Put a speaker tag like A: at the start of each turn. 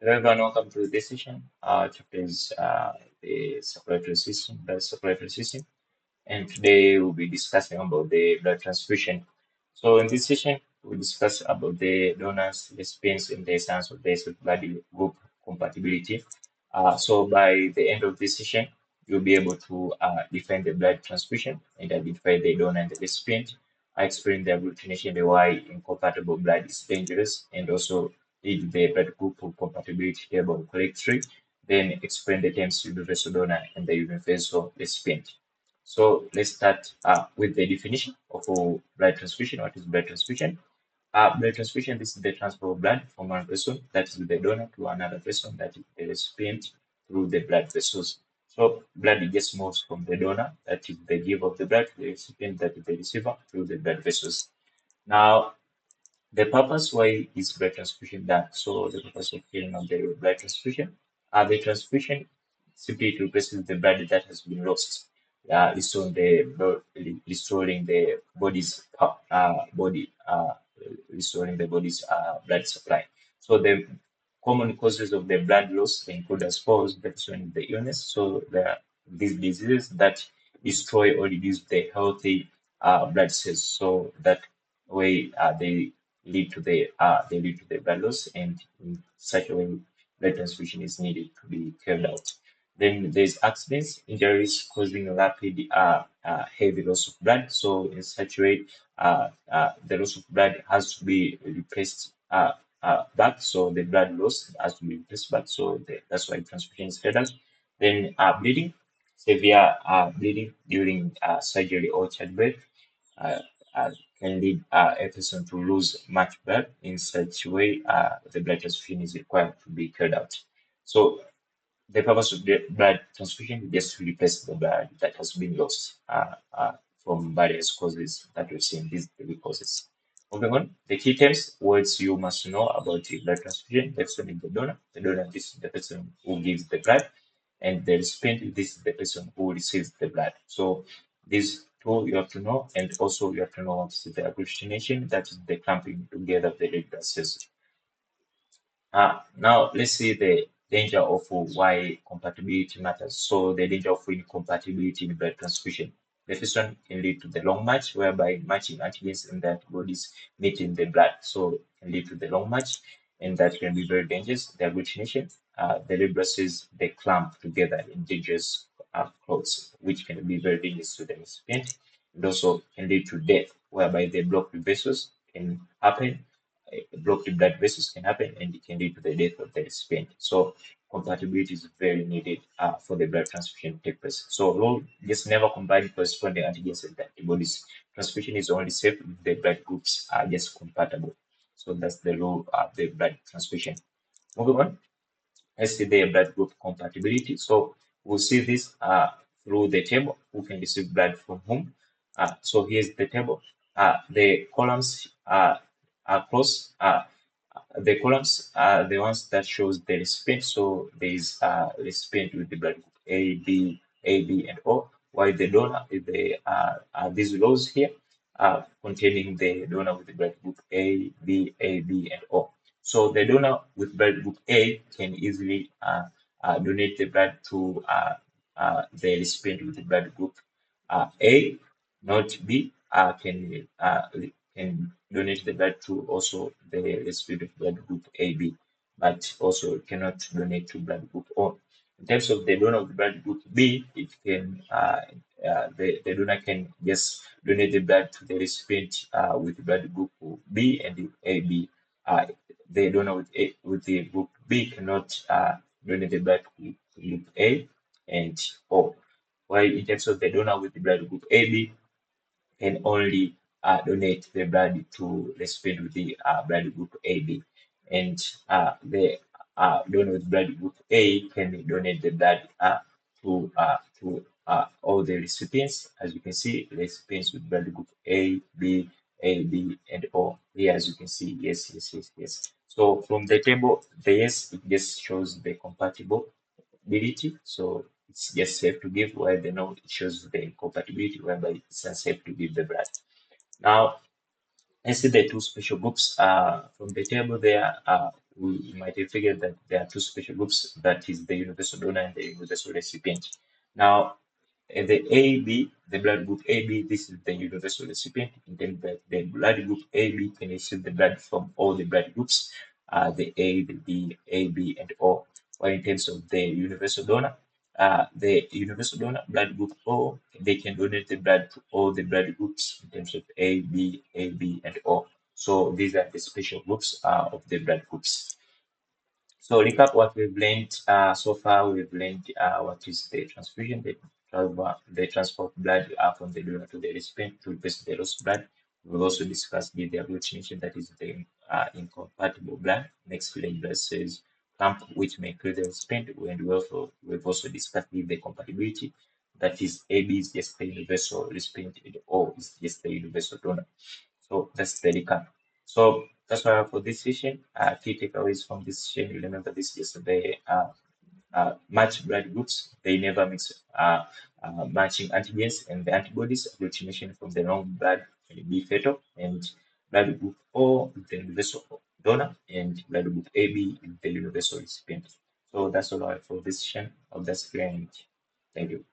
A: Hello everyone, welcome to this session. Our chapter is the circulatory system, and today we'll be discussing about the blood transfusion. So in this session, we'll discuss about the donors, recipients, and the science of the blood group compatibility. So by the end of this session, you'll be able to define the blood transfusion and identify the donor and the recipient. I explain the agglutination, the why incompatible blood is dangerous, and also read the blood group compatibility table correctly. Then explain the terms universal donor and the universal recipient. So let's start with the definition of blood transfusion. What is blood transfusion? Blood transfusion, this is the transfer of blood from one person, that is the donor, to another person, that is the recipient, through the blood vessels. So blood gets moves from the donor, that is the giver of the blood, to the recipient, that is the receiver, through the blood vessels. Now, the purpose why is blood transfusion done? So the purpose of carrying out the blood transfusion, the transfusion simply replaces the blood that has been lost, restoring the body's body, restoring the body's blood supply. So the common causes of the blood loss include as follows: depression, the illness. So there are these diseases that destroy or reduce the healthy blood cells. So that way they lead to the blood loss, and in such a way blood transfusion is needed to be carried out. Then there's accidents, injuries causing rapid heavy loss of blood. So in such a way, the loss of blood has to be replaced back. So the blood loss has to be replaced back. So that's why transfusion is carried out. Then bleeding, severe bleeding during surgery or childbirth uh, uh, can lead a person to lose much blood. In such a way, the blood transfusion is required to be carried out. So the purpose of the blood transfusion is just to replace the blood that has been lost from various causes that we've seen, these three causes. Moving on, the key terms, words you must know about the blood transfusion. The person is the donor. The donor, this is the person who gives the blood, and the recipient, this is the person who receives the blood. So these two you have to know, and also you have to know what is the agglutination, that is the clumping together of the red blood cells. Now let's see the danger of why compatibility matters. So the danger of incompatibility in blood transfusion. The first one can lead to the long match, whereby matching antigens and the antibodies meet in the blood. So it can lead to the long match, and that can be very dangerous. The agglutination, the red blood cells, they clump together in dangerous clots, which can be very dangerous to the recipient. It also can lead to death, whereby the blocked vessels can happen, blocked blood vessels can happen, and it can lead to the death of the recipient. So compatibility is very needed for the blood transfusion to take place. So rule, just never combine corresponding antigens and antibodies. Transfusion is only safe if the blood groups are just compatible. So that's the rule of the blood transfusion. Moving on, let's see the blood group compatibility. So we'll see this through the table, who can receive blood from whom. So here's the table. The columns are close. The columns are the ones that shows the recipient. So there is recipient with the blood group A, B, and O. While the donor is these rows here containing the donor with the blood group A, B, and O. So the donor with blood group A can easily donate the blood to the recipient with the blood group A, not B. Can donate the blood to also the recipient of blood group AB, but also cannot donate to blood group O. In terms of the donor of blood group B, it can the donor can just donate the blood to the recipient with blood group B and AB. The donor with the group B cannot donate the blood to group A and O. While in terms of the donor with the blood group AB, can only donate the blood to recipient with the blood group AB, and the donor with blood group A can donate the blood to all the recipients. As you can see, recipients with blood group A, B, and O. Here, as you can see, yes. So from the table, the yes, it just shows the compatibility. So it's just safe to give, while the no, it shows the incompatibility, whereby it's unsafe to give the blood. Now, let's see the two special groups from the table there. we might have figured that there are two special groups, that is the universal donor and the universal recipient. Now, the AB, the blood group AB, this is the universal recipient, in terms that the blood group AB can receive the blood from all the blood groups, the A, the B, AB, and O. While in terms of the universal donor, blood group O, they can donate the blood to all the blood groups in terms of A, B, AB, and O. So these are the special groups of the blood groups. So recap what we've learned so far. We've learned what is the transfusion, the transfer of blood from the donor to the recipient to replace the lost blood. We've also discussed the agglutination, that is the incompatible blood, next village blood cells clump, which may include the recipient. And we've also discussed the compatibility, that is AB is just the universal recipient and O is just the universal donor. So that's the recap. So that's why for this session, key takeaways from this session, you remember this yesterday, match blood groups, they never mix matching antigens and the antibodies, agglutination from the long blood can be fatal, and blood group O is the universal donor, and blood group AB is the universal recipient. So that's all I have for this session. Hope that's clear, and thank you.